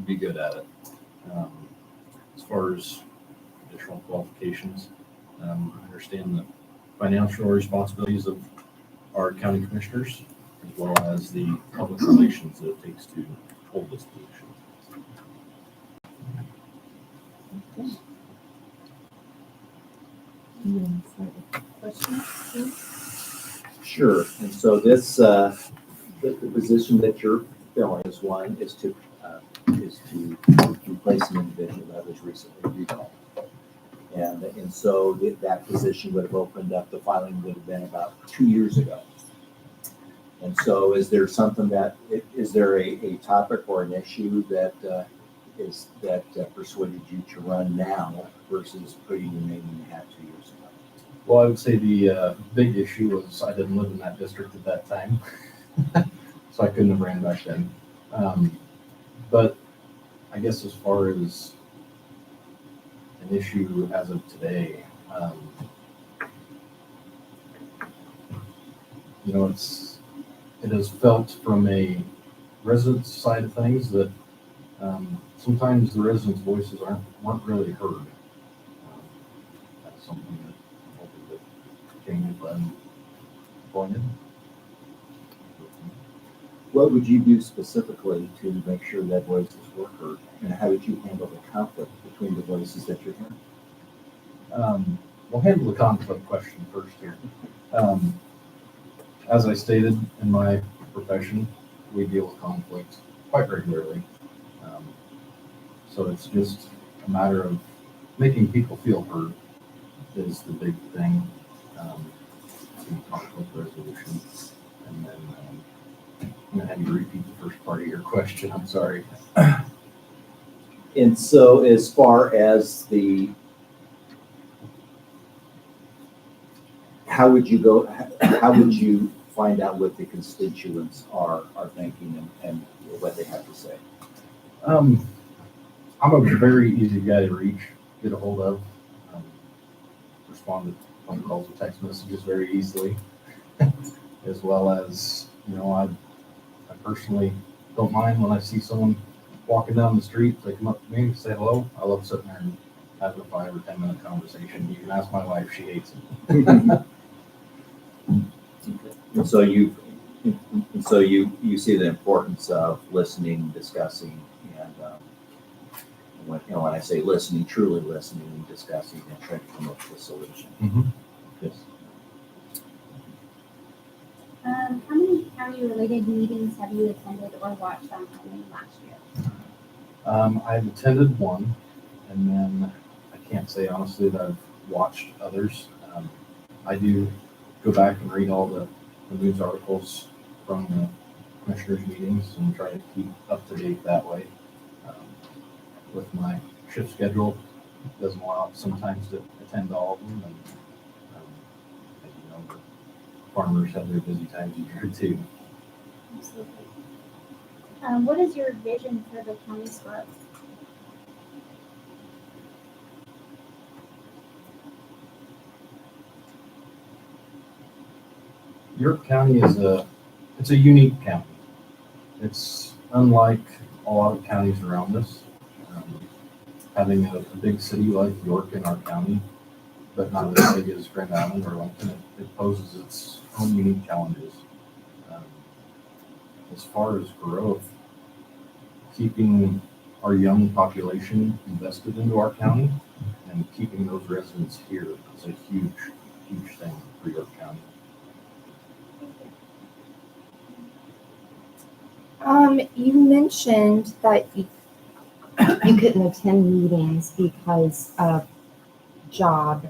would be good at it. As far as additional qualifications, I understand the financial responsibilities of our county commissioners, as well as the public relations that it takes to hold this position. Okay. Questions? Sure. And so this, the position that you're filling is to replace an individual that was recently recalled. And so that position would have opened up, the filing would have been about 2 years ago. And so is there something is there a topic or an issue that persuaded you to run now versus putting your name in the hat 2 years ago? Well, I would say the big issue was I didn't live in that district at that time, so I couldn't have ran back then. But I guess as far as an issue as of today, it has felt from a resident's side of things that sometimes the residents' voices weren't really heard. That's something that hopefully that came when appointed. What would you do specifically to make sure that voices were heard? And how would you handle the conflict between the voices that you're hearing? We'll handle the conflict question first here. As I stated, in my profession, we deal with conflict quite regularly. So it's just a matter of making people feel heard is the big thing in conflict resolution. And then I'm going to have you repeat the first part of your question. I'm sorry. And so as far as how would you find out what the constituents are thinking and what they have to say? I'm a very easy guy to reach, get a hold of, respond to phone calls and text messages very easily, as well as, I personally don't mind when I see someone walking down the street, they come up to me and say hello. I love sitting there and having a 5 or 10 minute conversation. You can ask my wife, she hates it. And so you see the importance of listening, discussing, and when I say listening, truly listening and discussing and trying to come up with a solution. Mm-hmm. Yes. How many county-related meetings have you attended or watched online last year? I've attended one, and then I can't say honestly that I've watched others. I do go back and read all the news articles from the commissioners' meetings and try to keep up to date that way. With my shift schedule, it doesn't allow sometimes to attend all of them, and the farmers have their busy times each year too. Absolutely. What is your vision for the county's growth? York County it's a unique county. It's unlike a lot of counties around us. Having a big city like York in our county, but not as big as Grand Island or Lincoln, it poses its own unique challenges. As far as growth, keeping our young population invested into our county and keeping those residents here is a huge, huge thing for York County. You mentioned that you couldn't attend meetings because of job.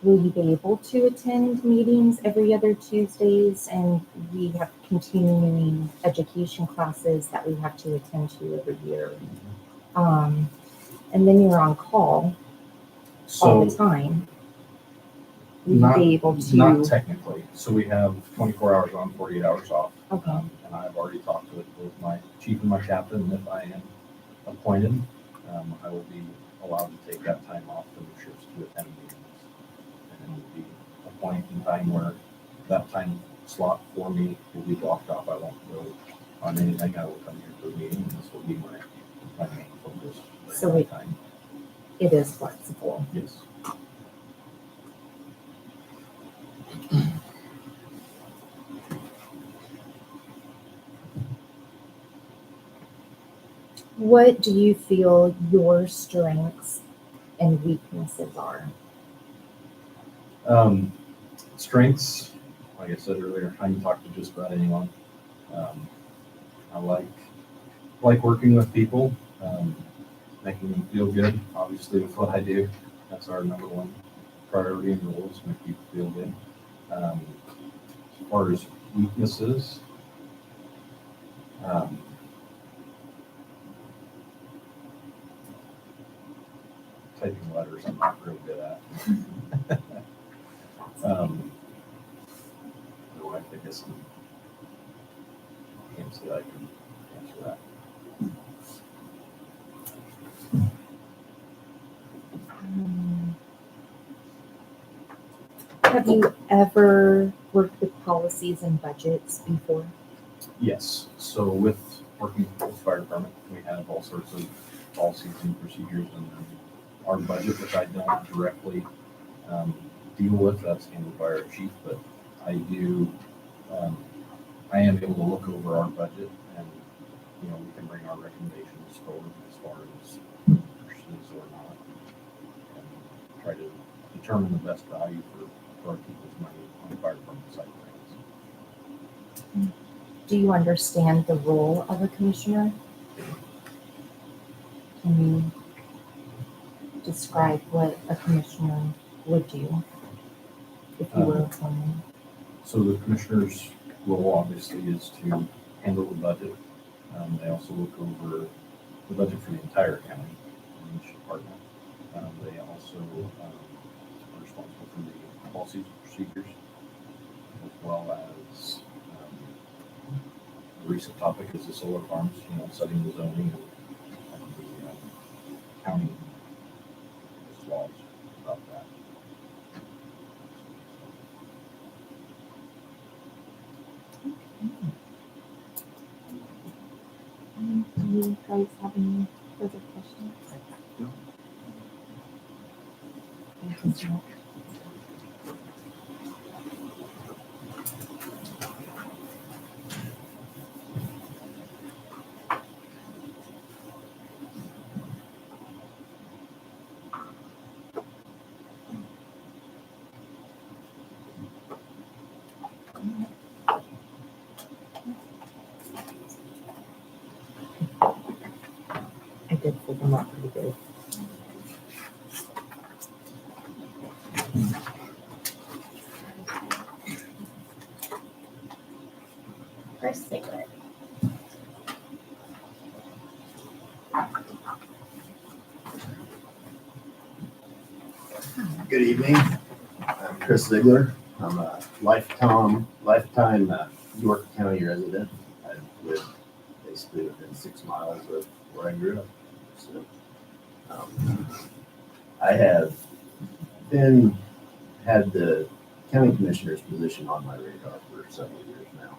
Will you be able to attend meetings every other Tuesdays? And we have continuing education classes that we have to attend to every year. And then you're on call all the time. Will you be able to? Not technically. So we have 24 hours on, 48 hours off. Okay. And I've already talked with my chief and my captain. If I am appointed, I will be allowed to take that time off from the shifts to attend meetings. And it will be a point in time where that time slot for me will be blocked off. I won't go on anything, I will come here for a meeting, and this will be my main focus. So we- It is flexible. Yes. What do you feel your strengths and weaknesses are? Strengths, like I said earlier, I can talk to just about anyone. I like working with people, making them feel good. Obviously, with what I do, that's our number one priority and goal is make people feel good. As far as weaknesses, typing letters, I'm not real good at. My wife, I guess, can't say I can answer that. Have you ever worked with policies and budgets before? Yes, so with working with the fire department, we have all sorts of policies and procedures, and our budget, which I don't directly deal with, that's handled by our chief, but I do, I am able to look over our budget, and, you know, we can bring our recommendations forward as far as purchases or not, and try to determine the best value for our people's money on the fire department side of things. Do you understand the role of a commissioner? Can you describe what a commissioner would do if you were appointed? So the commissioner's role obviously is to handle the budget. They also look over the budget for the entire county, in each department. They also are responsible for the policies and procedures, as well as the recent topic is the solar farms, you know, setting the zoning and the county laws about that. Do you guys have any further questions? No. Thank you so much. I did pull them up pretty good. Chris Sigler. Good evening. I'm Chris Ziegler. I'm a lifetime York County resident. I live basically within 6 miles of where I grew up. So, I have had the county commissioner's position on my radar for several years now.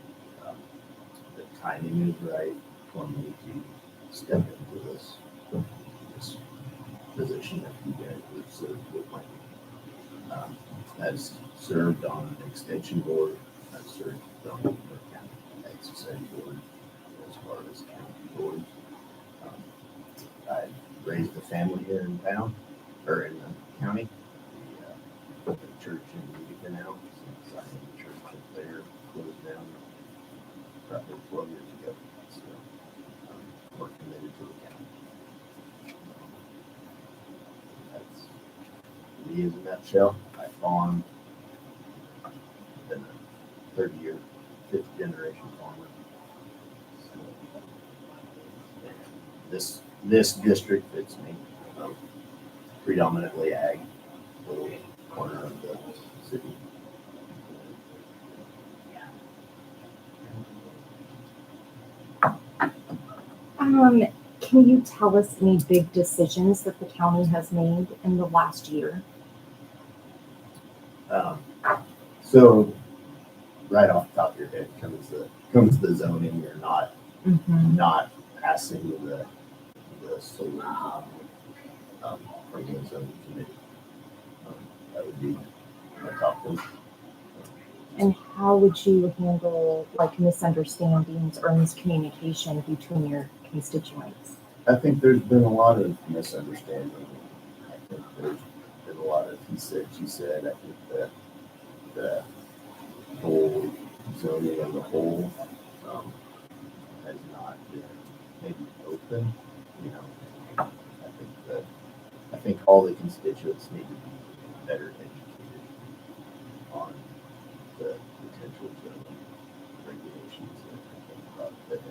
The timing is right for me to step into this position that you guys would serve with my I've served on an extension board. I've served on the county exercise board as far as county boards. I've raised a family here in town, or in the county. The church in Utica now, since I had the church up there closed down roughly 12 years ago. So we're committed to the county. That's me in a nutshell. I farm. Been a 30-year, 5th generation farmer. So, and this district fits me. Predominantly ag, little corner of the city. Can you tell us any big decisions that the county has made in the last year? So right off the top of your head comes the zoning or not Mhm. not passing the solar from the zoning committee. That would be my top one. And how would you handle like misunderstandings or miscommunication between your constituents? I think there's been a lot of misunderstanding. I think there's been a lot of he said, she said. I think that the whole zoning as a whole has not been maybe open. You know, I think all the constituents need to be better educated on the potential zoning regulations that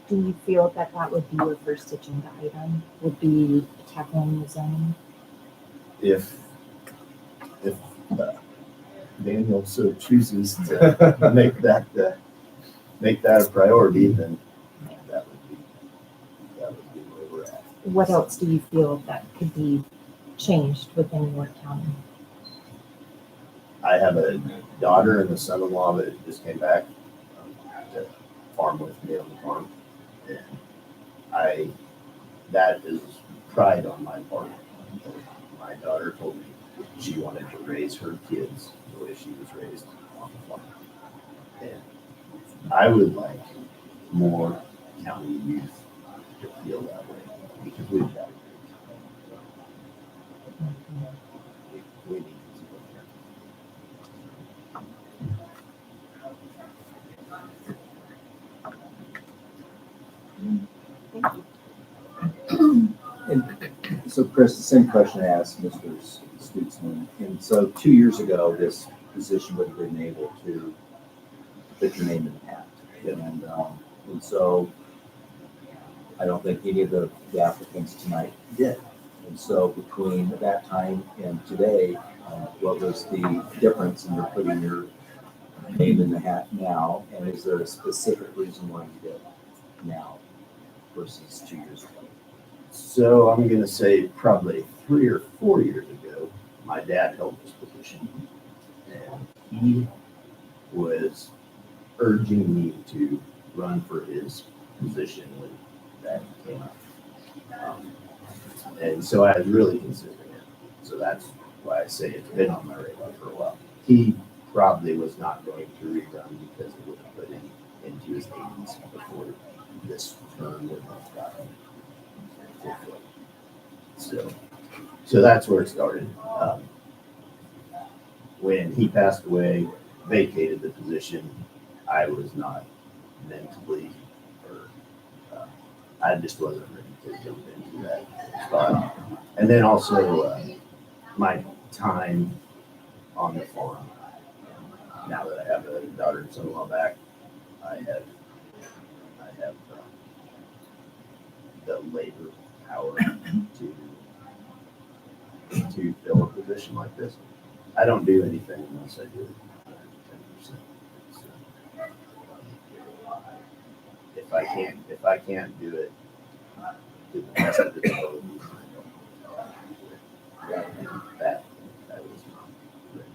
Do you feel that that would be your first agenda item? Would be tackling the zoning? if Daniel so chooses to make that a priority, then that would be where we're at. What else do you feel that could be changed within York County? I have a daughter and a son-in-law that just came back to farm with me on the farm, and that is pride on my part. My daughter told me she wanted to raise her kids the way she was raised on the farm. And I would like more county youth to feel that way because we've got a great time. We need to go there. And so Chris, the same question I asked Mr. Stutzman. And so 2 years ago, this position would have been able to put your name in the hat. And so I don't think any of the applicants tonight did. And so between that time and today, what was the difference in your putting your name in the hat now? And is there a specific reason why you did now versus 2 years ago? So I'm going to say probably 3 or 4 years ago, my dad held this position, and he was urging me to run for his position when that came up. And so I was really considering it. So that's why I say it's been on my radar for a while. He probably was not going to rerun because it would have put him into his 80s before this term would have gotten fulfilled. So that's where it started. When he passed away, vacated the position, I was not mentally, or I just wasn't ready to jump into that spot. And then also my time on the farm. Now that I have a daughter and son-in-law back, I have the labor power to fill a position like this. I don't do anything unless I do it 10%. So, if I can't do it to the best of its ability, that was not ready.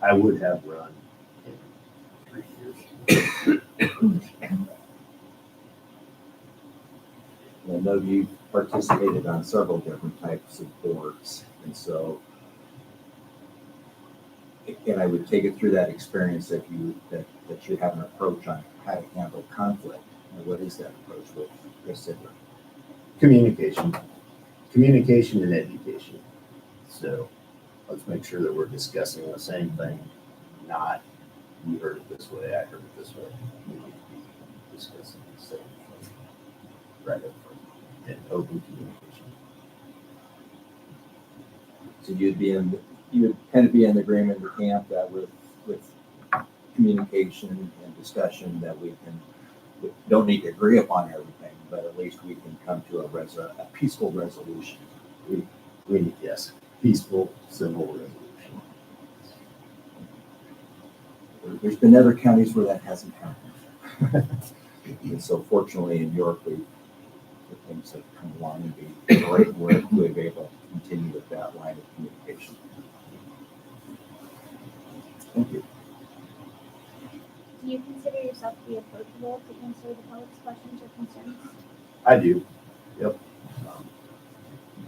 I would have run in 3 years. I know you participated on several different types of boards, and so, and I would take it through that experience that you have an approach on how to handle conflict. And what is that approach with Chris Sidler? Communication and education. So let's make sure that we're discussing the same thing, not you heard it this way, I heard it this way. We need to be discussing the same thing right up front and open communication. So you would kind of be in agreement in the camp that with communication and discussion that we don't need to agree upon everything, but at least we can come to a peaceful resolution. We need, yes, peaceful, civil resolution. There's been other counties where that hasn't happened. And so fortunately in York, things have come along and be great work. We've been able to continue with that line of communication. Thank you. Do you consider yourself to be approachable to answer the public's questions or concerns? I do, yep.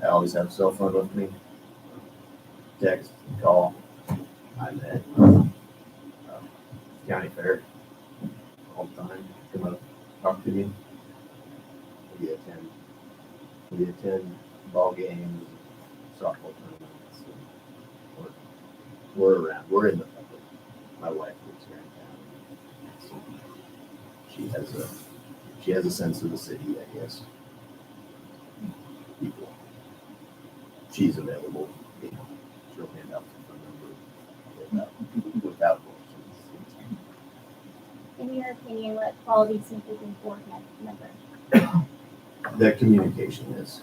I always have a cell phone with me. Text, call. I'm at county fair all the time. Come up, talk to me. We attend ball games, softball tournaments. And we're around. We're in the public. My wife lives here in town. So she has a sense of the city, I guess. People. She's available. You know, she'll hand out the phone number without questions. In your opinion, what qualities make a good board member? The communication is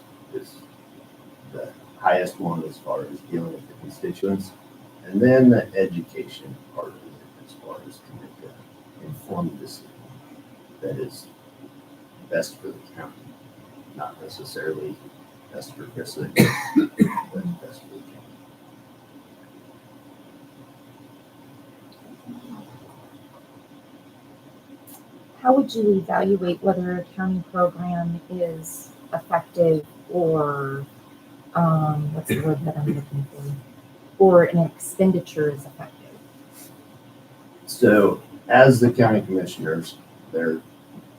the highest one as far as dealing with the constituents. And then the education part of it as far as to make an informed decision that is best for the county, not necessarily best for Cressida, but best for the county. How would you evaluate whether a county program is effective or, what's the word that I'm looking for? Or an expenditure is effective? So as the county commissioners, their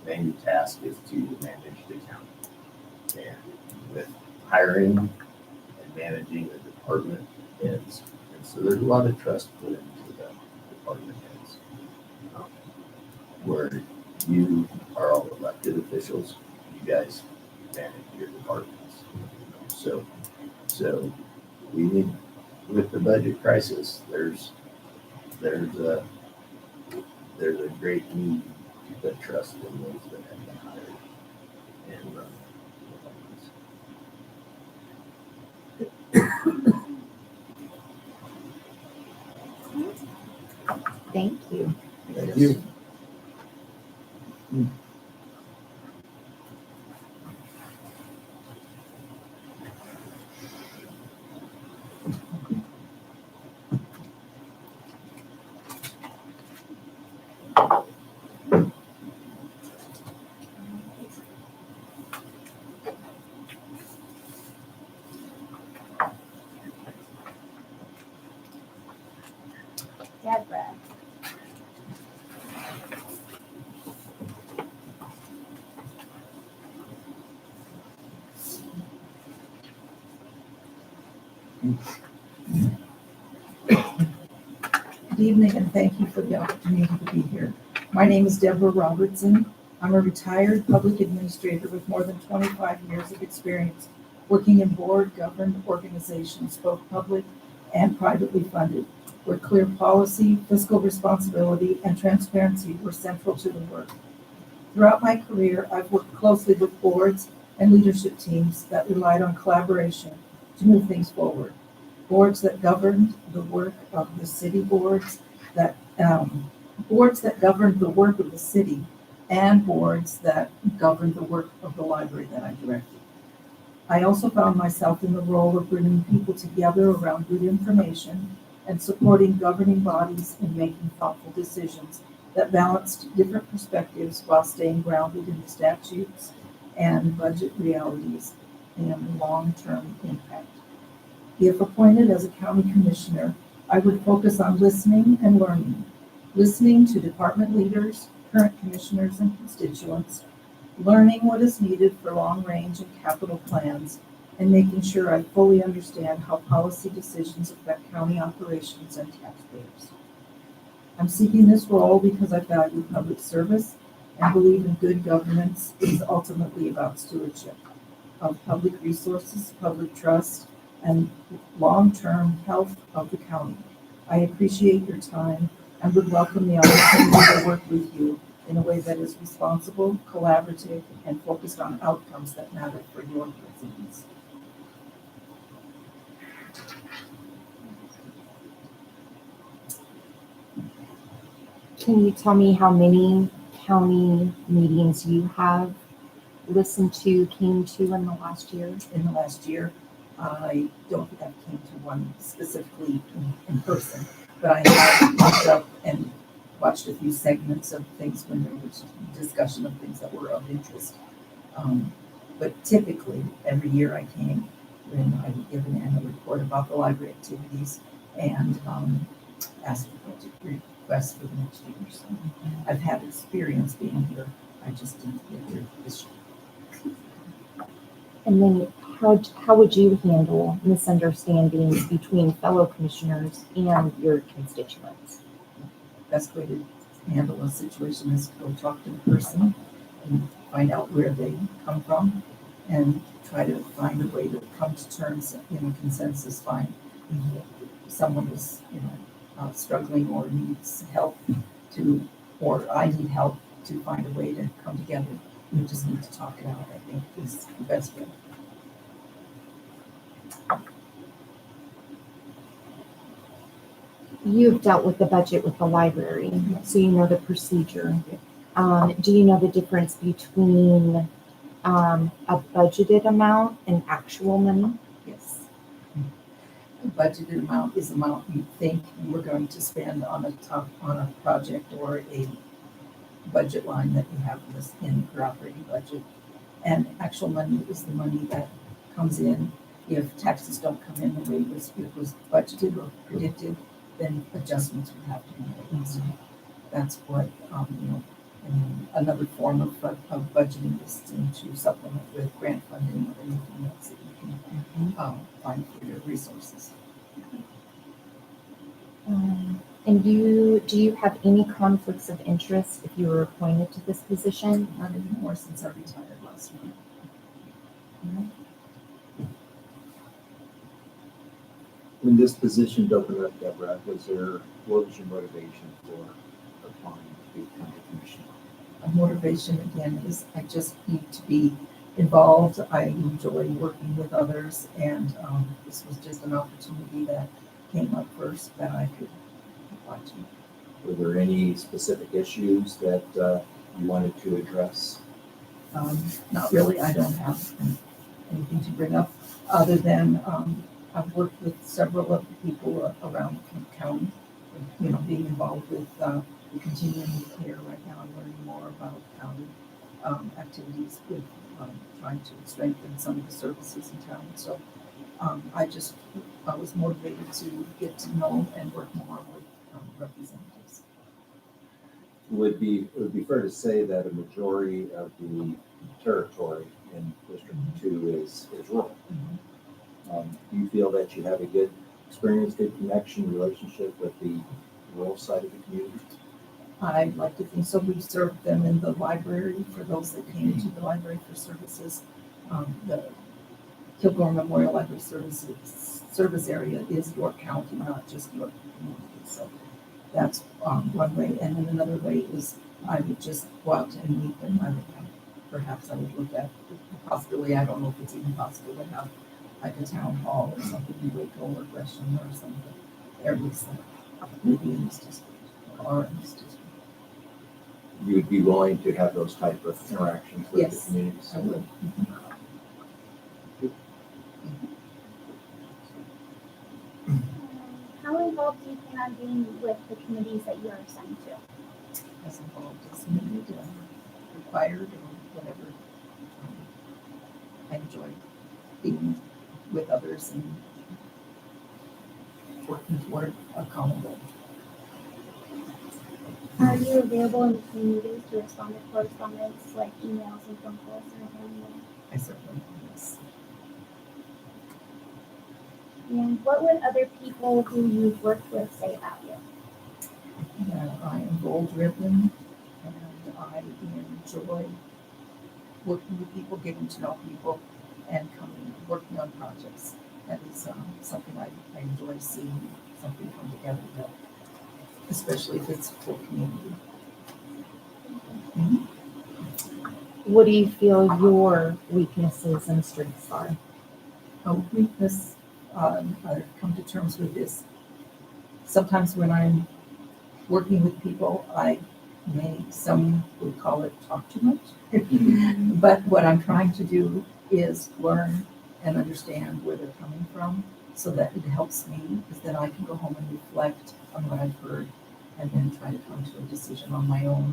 main task is to manage the county. And with hiring and managing the department heads, and so there's a lot of trust put into the department heads. Where you are all elected officials, you guys manage your departments. So we need, with the budget crisis, there's a great need to put trust in those that have been hired and run departments. Thank you. Thank you. Deborah. Good evening, and thank you for the opportunity to be here. My name is Deborah Robertson. I'm a retired public administrator with more than 25 years of experience working in board-governed organizations, both public and privately funded, where clear policy, fiscal responsibility, and transparency were central to the work. Throughout my career, I've worked closely with boards and leadership teams that relied on collaboration to move things forward. Boards that governed the work of the city boards that governed the work of the city, and boards that governed the work of the library that I directed. I also found myself in the role of bringing people together around good information and supporting governing bodies in making thoughtful decisions that balanced different perspectives while staying grounded in the statutes and budget realities and long-term impact. If appointed as a county commissioner, I would focus on listening and learning, listening to department leaders, current commissioners, and constituents, learning what is needed for long-range and capital plans, and making sure I fully understand how policy decisions affect county operations and taxpayers. I'm seeking this role because I value public service and believe in good governance is ultimately about stewardship of public resources, public trust, and long-term health of the county. I appreciate your time and would welcome the opportunity to work with you in a way that is responsible, collaborative, and focused on outcomes that matter for your residents. Can you tell me how many county meetings you have listened to, came to in the last year? In the last year, I don't think I came to one specifically in person, but I have looked up and watched a few segments of things when there was discussion of things that were of interest. But typically, every year I came when I would give an annual report about the library activities and ask for budget requests for the next year. So I've had experience being here. I just didn't get here this year. And then how would you handle misunderstandings between fellow commissioners and your constituents? Best way to handle a situation is to go talk to the person and find out where they come from and try to find a way to come to terms in a consensus. Fine. If someone is, struggling or needs help or I need help to find a way to come together. We just need to talk it out, I think, is the best way. You've dealt with the budget with the library, so you know the procedure. Do you know the difference between a budgeted amount and actual money? Yes. A budgeted amount is amount you think you were going to spend on a project or a budget line that you have in your operating budget. And actual money is the money that comes in. If taxes don't come in the way it was budgeted or predicted, then adjustments would have to be made. So that's what, and another form of budgeting is to supplement with grant funding or anything else that you can find for your resources. And do you have any conflicts of interest if you were appointed to this position? Not anymore since I retired last month. When this position opened up, Deborah, what was your motivation for applying to be county commissioner? My motivation again is I just need to be involved. I enjoy working with others, and this was just an opportunity that came up first that I could apply to. Were there any specific issues that you wanted to address? Not really. I don't have anything to bring up other than I've worked with several of the people around the county, being involved with the continuing care right now. I'm learning more about county activities with trying to strengthen some of the services in town. So I was motivated to get to know and work more with representatives. It would be fair to say that a majority of the territory in District 2 is rural. Mm-hmm. Do you feel that you have a good experience, good connection, relationship with the rural side of the community? I'd like to think so. We served them in the library for those that came to the library for services. The Kilgore Memorial Library service area is York County, not just York community. So that's one way. And then another way is I would just go out and meet them. Perhaps I would look at the possibility. I don't know if it's even possible to have like a town hall or something in Waco or Gresham or something. Areas that maybe in this district or in this district. You would be willing to have those type of interactions with Yes, the communities? I would. How involved do you plan on being with the committees that you are assigned to? As involved as needed, required, or whatever. I enjoy being with others and working toward a common goal. Are you available in between meetings to respond to correspondence like emails and phone calls or anything? I certainly do this. And what would other people who you've worked with say about you? I am goal driven and I enjoy working with people, getting to know people, and working on projects. That is something I enjoy seeing something come together, especially if it's for community. Mm-hmm. What do you feel your weaknesses and strengths are? A weakness, I've come to terms with this. Sometimes when I'm working with people, some would call it talk too much. But what I'm trying to do is learn and understand where they're coming from so that it helps me, because then I can go home and reflect on what I've heard and then try to come to a decision on my own,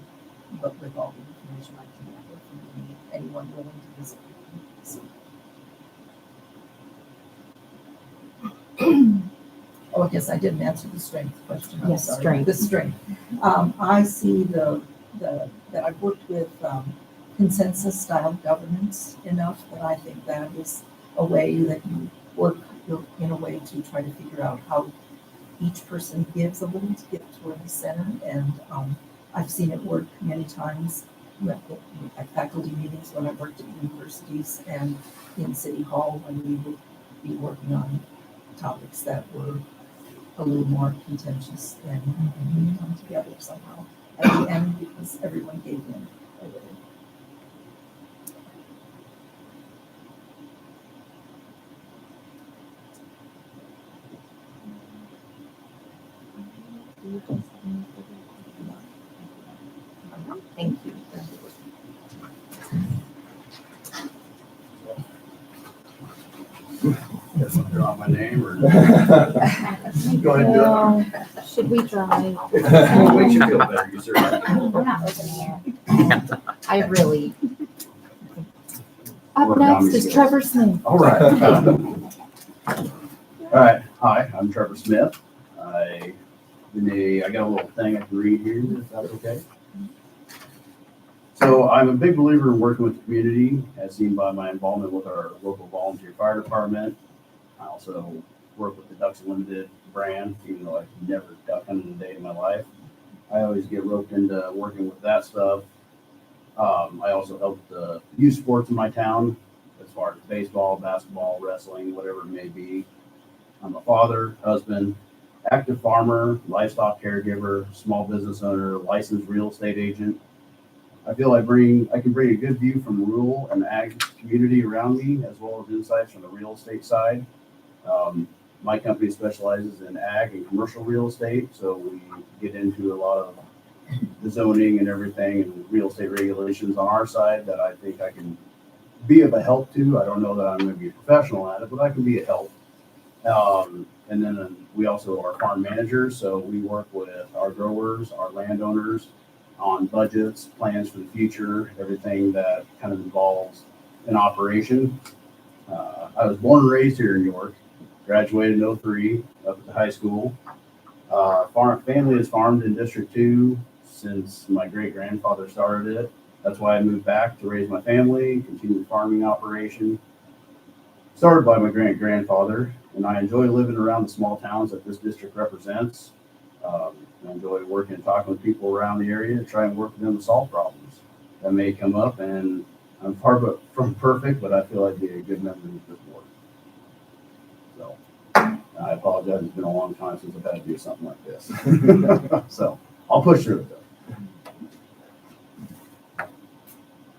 but with all the information I can gather from anyone willing to visit with me. Oh, I guess I didn't answer the strength question. I'm Yes, sorry. strength. The strength. I see that I've worked with consensus style governance enough that I think that is a way that you work in a way to try to figure out how each person gives a little to get toward the center. And I've seen it work many times at faculty meetings when I worked at universities and in City Hall when we would be working on topics that were a little more contentious and we come together somehow at the end because everyone gave in a little. Thank you. Guess I'll draw my name or? Go ahead, do it. Well, should we drive? What makes you feel better? You certainly. We're not opening it. I really. Up Work on next me is skills. Trevor Smith. All right. All right. Hi, I'm Trevor Smith. I got a little thing I can read here, if that's okay. So I'm a big believer in working with the community, as seen by my involvement with our local volunteer fire department. I also work with the Ducks Unlimited brand, even though I've never duck hunted a day in my life. I always get roped into working with that stuff. I also help the youth sports in my town, as far as baseball, basketball, wrestling, whatever it may be. I'm a father, husband, active farmer, livestock caregiver, small business owner, licensed real estate agent. I feel I can bring a good view from the rural and ag community around me, as well as insights from the real estate side. My company specializes in ag and commercial real estate, so we get into a lot of the zoning and everything and real estate regulations on our side that I think I can be of a help to. I don't know that I'm going to be a professional at it, but I can be a help. And then we also are farm managers, so we work with our growers, our landowners on budgets, plans for the future, everything that kind of involves an operation. I was born and raised here in York, graduated in 03 up at the high school. Family has farmed in District 2 since my great-grandfather started it. That's why I moved back to raise my family, continue the farming operation. Started by my great-grandfather, and I enjoy living around the small towns that this district represents. I enjoy working and talking with people around the area to try and work with them to solve problems that may come up. And I'm far from perfect, but I feel I'd be a good member of this board. So I apologize. It's been a long time since I've had to do something like this. So I'll push through it though.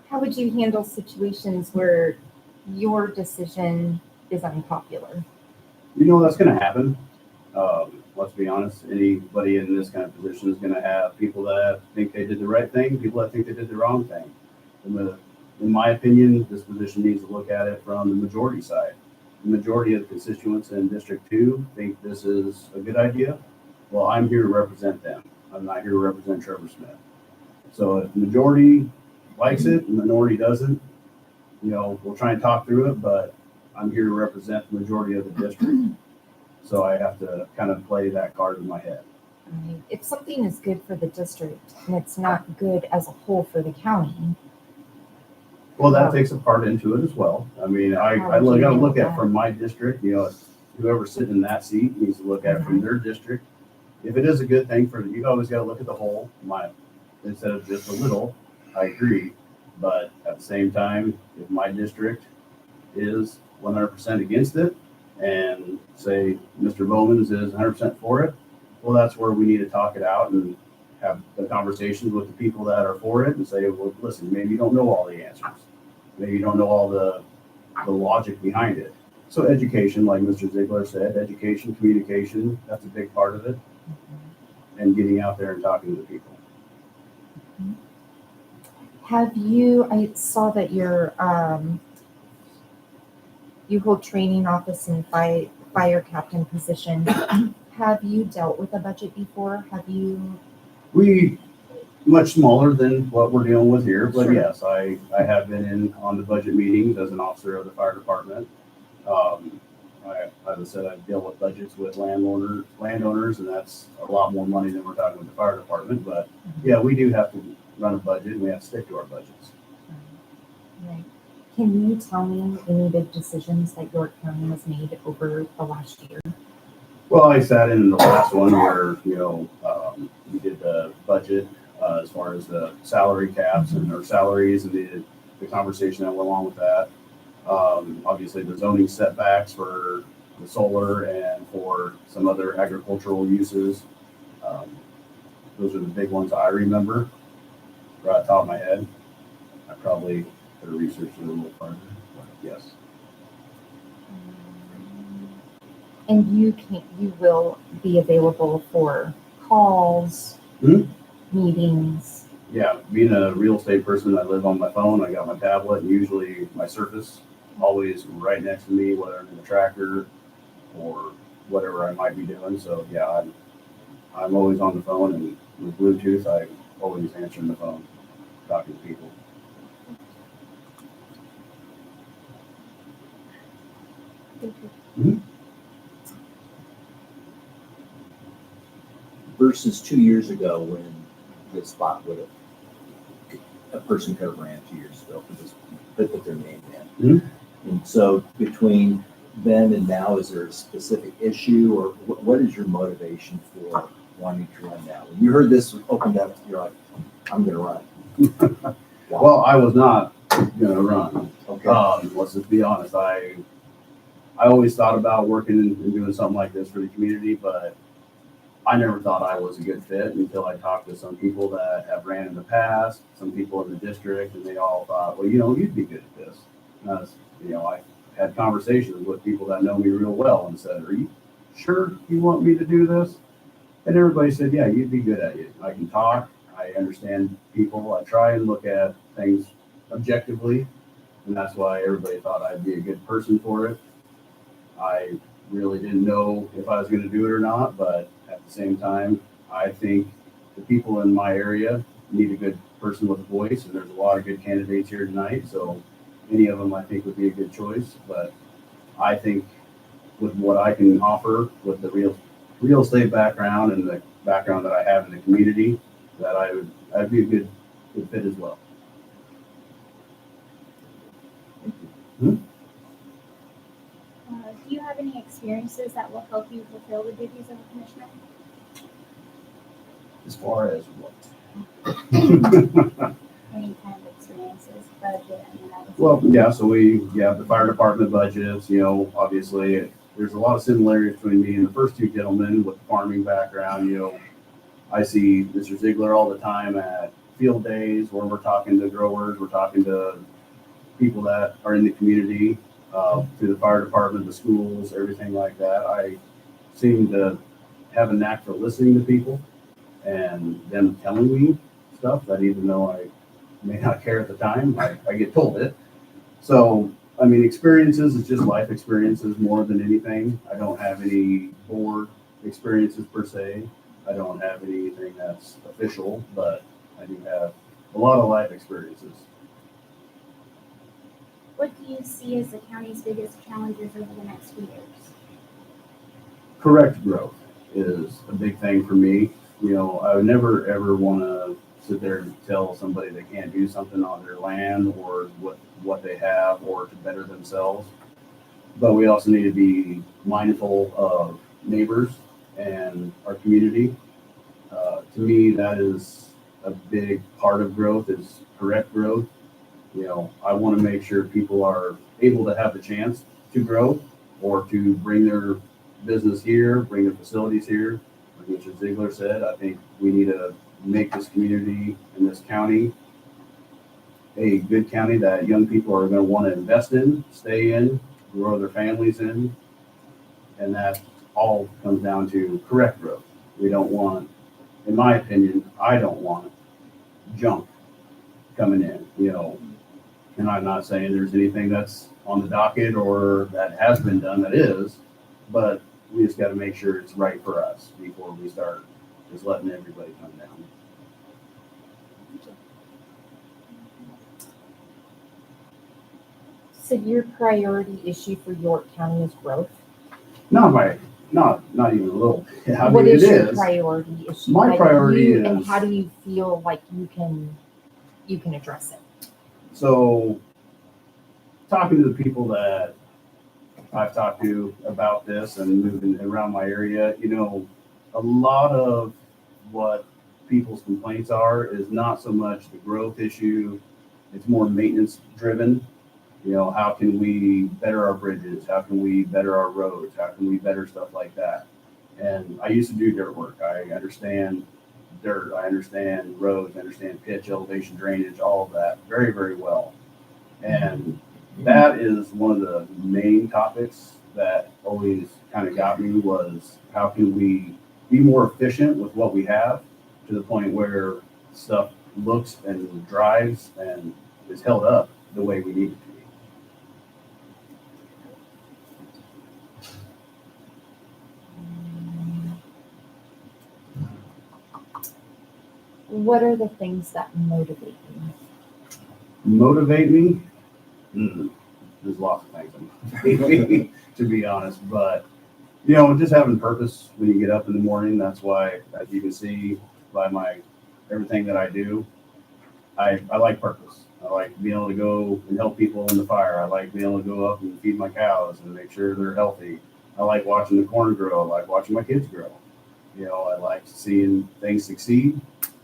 How would you handle situations where your decision is unpopular? You know, that's going to happen. Let's be honest, anybody in this kind of position is going to have people that think they did the right thing, people that think they did the wrong thing. In my opinion, this position needs to look at it from the majority side. The majority of the constituents in District 2 think this is a good idea. Well, I'm here to represent them. I'm not here to represent Trevor Smith. So if the majority likes it and the minority doesn't, we'll try and talk through it, but I'm here to represent the majority of the district. So I have to kind of play that card in my head. Right. If something is good for the district and it's not good as a whole for the county. Well, that takes a part into it as well. I mean, I gotta look at it from my district, whoever's sitting in that seat needs to look at it from their district. If it is a good thing you always got to look at the whole, instead of just a little. I agree. But at the same time, if my district is 100% against it, and say Mr. Bowman's is 100% for it, well, that's where we need to talk it out and have the conversations with the people that are for it and say, well, listen, maybe you don't know all the answers. Maybe you don't know all the logic behind it. So education, like Mr. Ziegler said, education, communication, that's a big part of it. And getting out there and talking to the people. I saw that you hold training office and fire captain position. Have you dealt with a budget before? Have you We, much smaller than what we're dealing with here, but Sure. yes, I have been in on the budget meetings as an officer of the fire department. As I said, I deal with budgets with landowners, and that's a lot more money than we're talking with the fire department, but yeah, we do have to run a budget, and we have to stick to our budgets. Right. Can you tell me any big decisions that York County has made over the last year? Well, I sat in the last one where, we did the budget, as far as the salary caps and our salaries and the conversation that went along with that. Obviously the zoning setbacks for the solar and for some other agricultural uses. Those are the big ones I remember right off the top of my head. I probably could have researched it a little further, but yes. And you will be available for calls, Mhm. meetings. Yeah, being a real estate person, I live on my phone. I got my tablet, and usually my Surface always right next to me, whether I'm in the tractor or whatever I might be doing. So yeah, I'm always on the phone, and with Bluetooth, I'm always answering the phone, talking to people. Thank you. Versus 2 years ago when this spot would have, a person could have ran 2 years ago for this, put their name in. And so between then and now, is there a specific issue, or what is your motivation for wanting to run now? When you heard this opened up, you're like, I'm gonna run. Well, I was not gonna run. Okay. Let's just be honest. I always thought about working and doing something like this for the community, but I never thought I was a good fit until I talked to some people that have ran in the past, some people in the district, and they all thought, well, you'd be good at this. And I had conversations with people that know me real well and said, are you sure you want me to do this? And everybody said, yeah, you'd be good at it. I can talk. I understand people. I try and look at things objectively. And that's why everybody thought I'd be a good person for it. I really didn't know if I was going to do it or not, but at the same time, I think the people in my area need a good person with a voice, and there's a lot of good candidates here tonight. So any of them I think would be a good choice. But I think with what I can offer with the real estate background and the background that I have in the community, that I'd be a good fit as well. Do you have any experiences that will help you fulfill the duties of a commissioner? As far as what? Any kind of experiences, budget, Well, yeah, so we have the fire department budgets, obviously there's a lot of similarities between me and the first two gentlemen with the farming background. I see Mr. Ziegler all the time at field days where we're talking to growers, we're talking to people that are in the community, through the fire department, the schools, everything like that. I seem to have a knack for listening to people and them telling me stuff that even though I may not care at the time, I get told it. So, experiences is just life experiences more than anything. I don't have any board experiences per se. I don't have anything that's official, but I do have a lot of life experiences. What do you see as the county's biggest challenges over the next few years? Correct growth is a big thing for me. I would never ever want to sit there and tell somebody they can't do something on their land or what they have or to better themselves. But we also need to be mindful of neighbors and our community. To me, that is a big part of growth is correct growth. I want to make sure people are able to have the chance to grow or to bring their business here, bring their facilities here. Like Mr. Ziegler said, I think we need to make this community and this county a good county that young people are going to want to invest in, stay in, grow their families in. And that all comes down to correct growth. We don't want, in my opinion, I don't want junk coming in, and I'm not saying there's anything that's on the docket or that has been done that is, but we just got to make sure it's right for us before we start just letting everybody come down. So your priority issue for York County is growth? Not even a little. I What mean, is it your is. priority issue? My Like, priority And is- how do you feel like you can address it? So, talking to the people that I've talked to about this and moving around my area, a lot of what people's complaints are is not so much the growth issue, it's more maintenance driven. How can we better our bridges? How can we better our roads? How can we better stuff like that? And I used to do dirt work. I understand dirt. I understand roads. I understand pitch, elevation, drainage, all of that very, very well. And that is one of the main topics that always kind of got me was how can we be more efficient with what we have to the point where stuff looks and drives and is held up the way we need it to be. What are the things that motivate you? Motivate me? There's lots of things that motivate me, to be honest. But, just having purpose when you get up in the morning, that's why, as you can see by everything that I do, I like purpose. I like being able to go and help people in the fire. I like being able to go up and feed my cows and make sure they're healthy. I like watching the corn grow. I like watching my kids grow. I like seeing things succeed.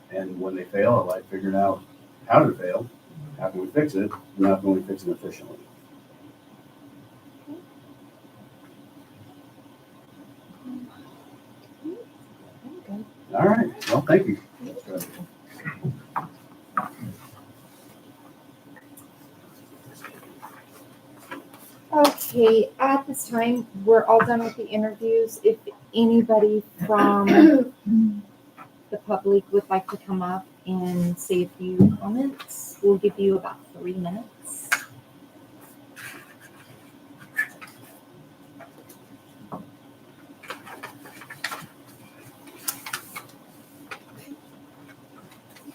And when they fail, I like figuring out how to fail, how can we fix it, and how can we fix it efficiently. Okay. All right. Well, thank you. Okay, at this time, we're all done with the interviews. If anybody from the public would like to come up and say a few comments, we'll give you about 3 minutes.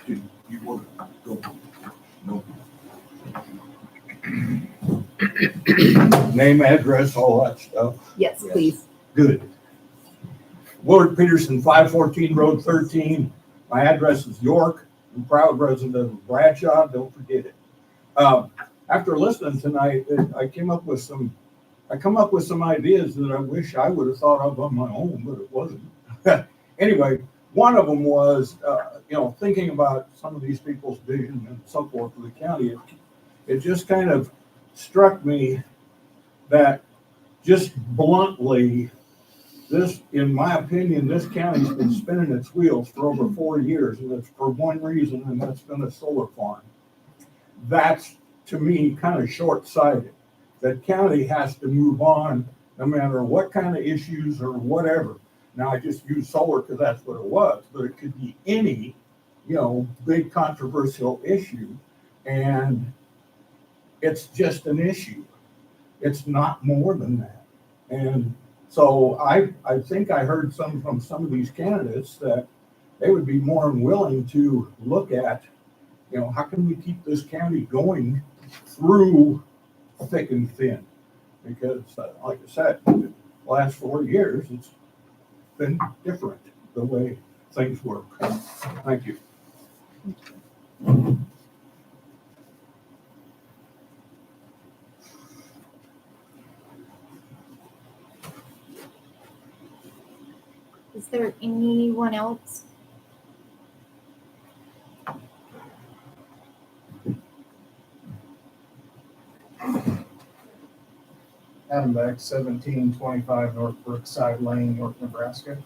You want to go? No. Name, address, all that stuff. Yes, Yes. please. Good. Willard Peterson, 514 Road 13. My address is York. I'm a proud resident of Bradshaw. Don't forget it. After listening tonight, I come up with some ideas that I wish I would have thought of on my own, but it wasn't. Anyway, one of them was, thinking about some of these people's vision and so forth for the county. It just kind of struck me that just bluntly, in my opinion, this county's been spinning its wheels for over 4 years, and it's for one reason, and that's been a solar farm. That's, to me, kind of short-sighted. That county has to move on no matter what kind of issues or whatever. Now, I just use solar because that's what it was, but it could be any, big controversial issue, and it's just an issue. It's not more than that. And so I think I heard from some of these candidates that they would be more than willing to look at, how can we keep this county going through thick and thin? Because, like I said, the last 4 years, it's been different the way things work. Thank you. Is there anyone else? Adam Beck, 1725 North Brookside Lane, York, Nebraska.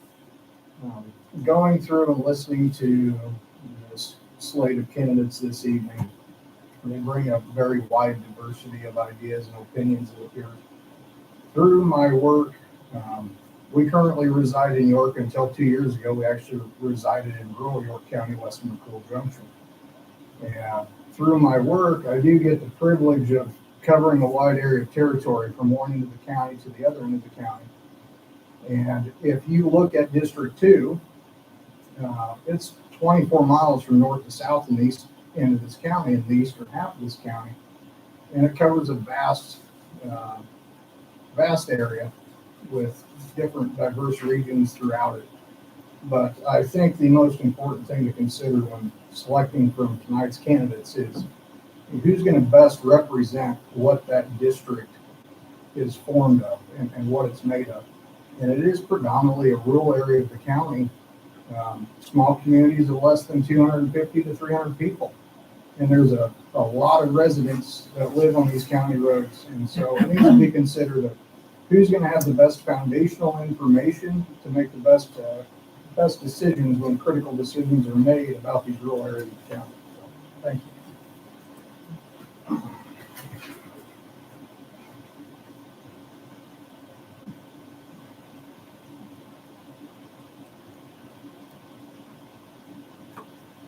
Going through and listening to this slate of candidates this evening, they bring a very wide diversity of ideas and opinions, it appears. Through my work, we currently reside in York. Until 2 years ago, we actually resided in rural York County, west of McCool Junction. And through my work, I do get the privilege of covering a wide area of territory from one end of the county to the other end of the county. And if you look at District 2, it's 24 miles from north to south in the east end of this county, in the eastern half of this county. And it covers a vast area with different diverse regions throughout it. But I think the most important thing to consider when selecting from tonight's candidates is who's going to best represent what that district is formed of and what it's made of. And it is predominantly a rural area of the county, small communities of less than 250 to 300 people. And there's a lot of residents that live on these county roads. And so it needs to be considered of who's going to have the best foundational information to make the best decisions when critical decisions are made about these rural areas of the county. So, thank you.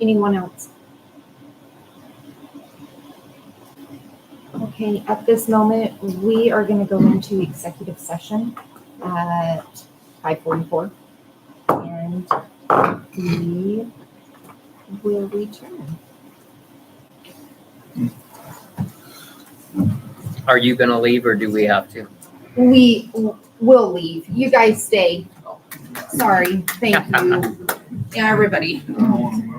Anyone else? Okay, at this moment, we are going to go into executive session at 5:44. And we will return. Are you gonna leave or do we have to? We will leave. You guys stay. Sorry. Thank you. Yeah, everybody. I don't want to move.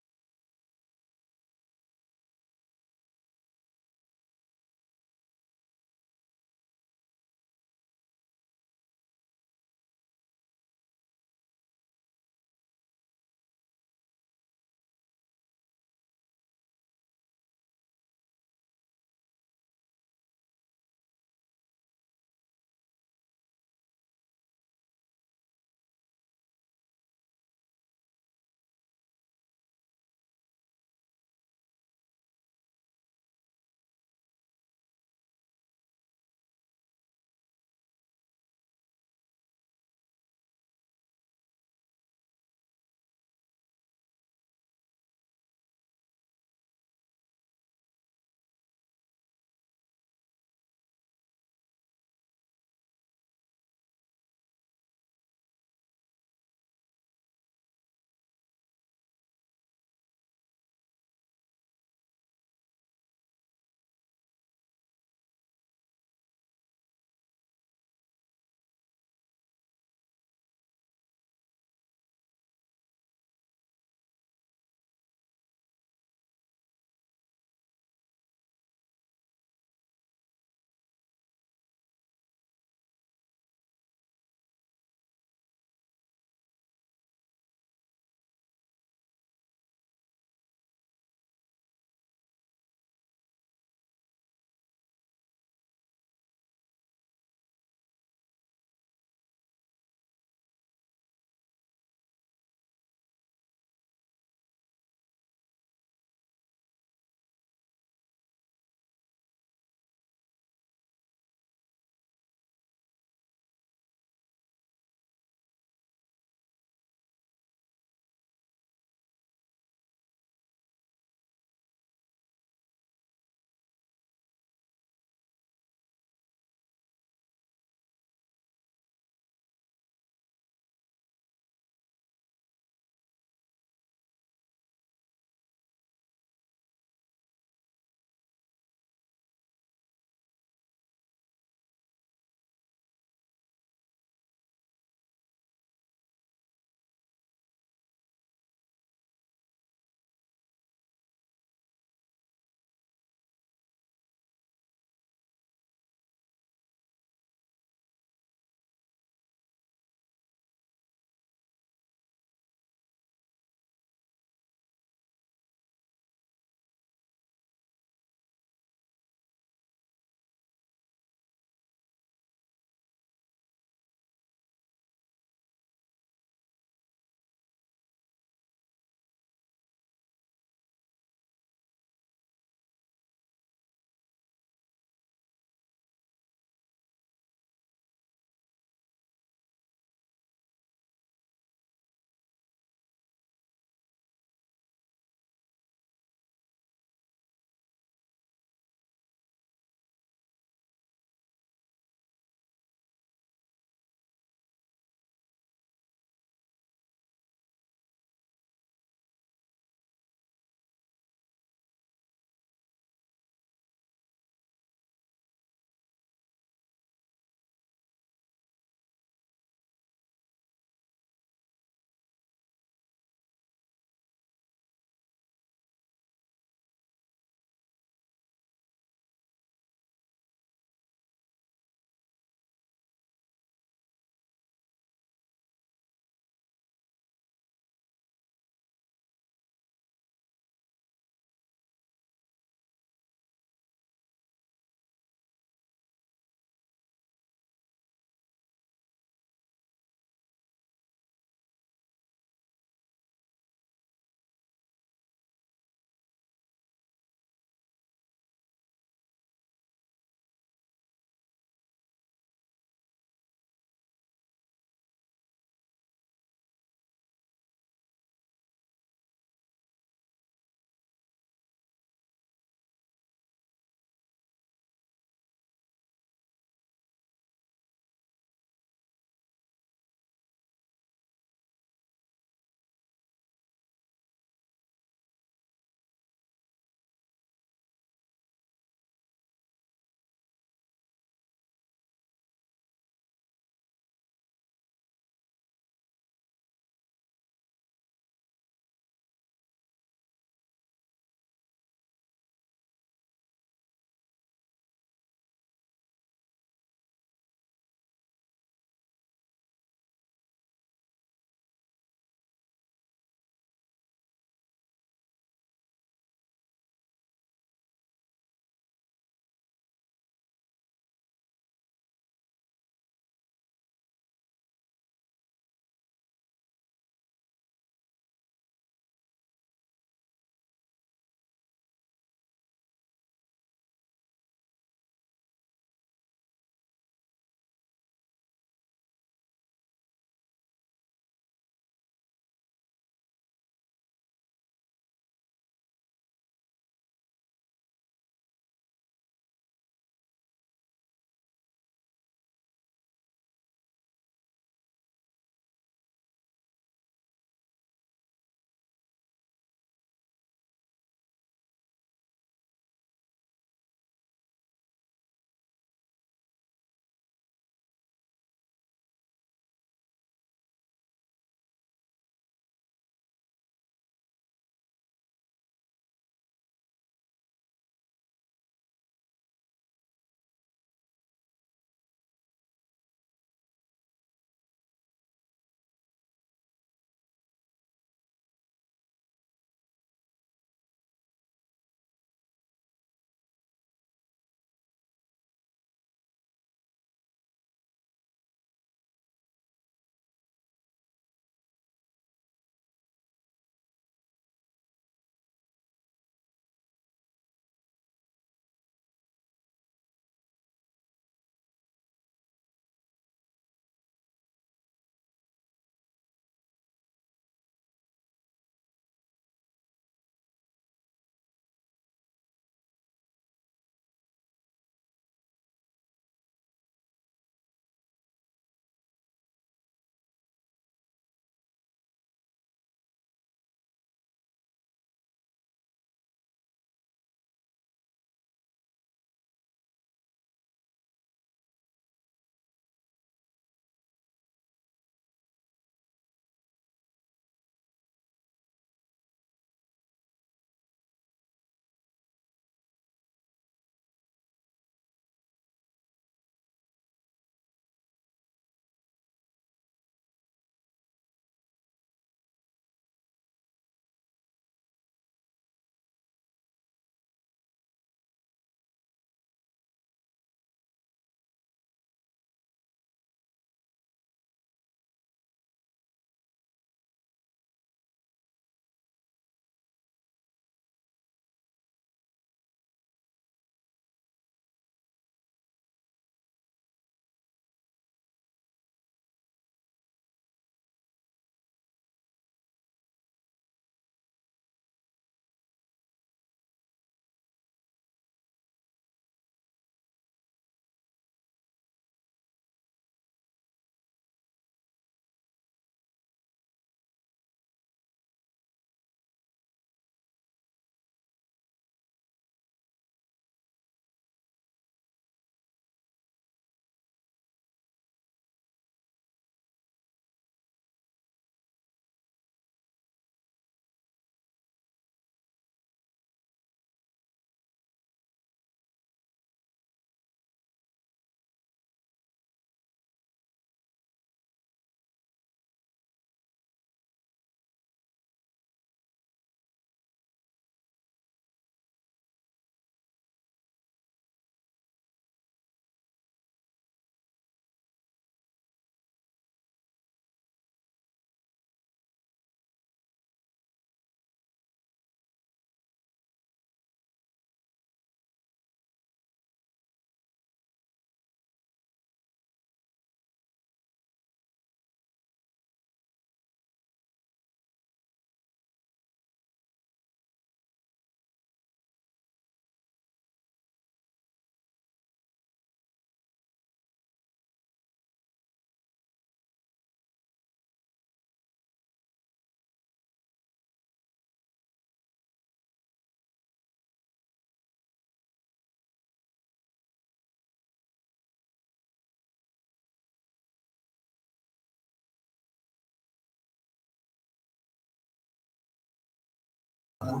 Okay,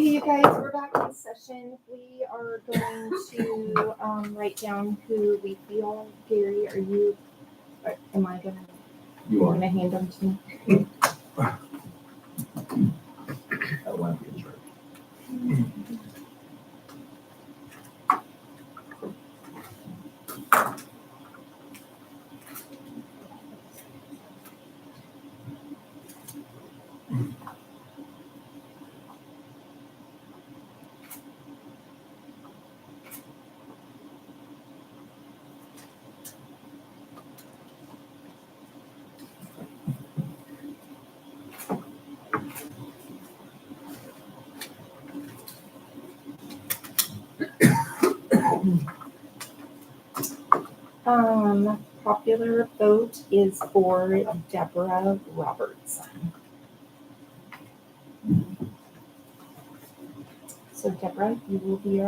you guys, we're back in session. We are going to write down who we feel. Gary, are you, am I gonna, You are. gonna hand them to me? That one be sure. Popular vote is for Deborah Robertson. So Deborah, you will be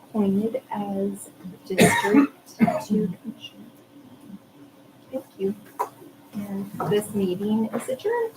appointed as District 2 Commissioner. Thank you. And this meeting is adjourned.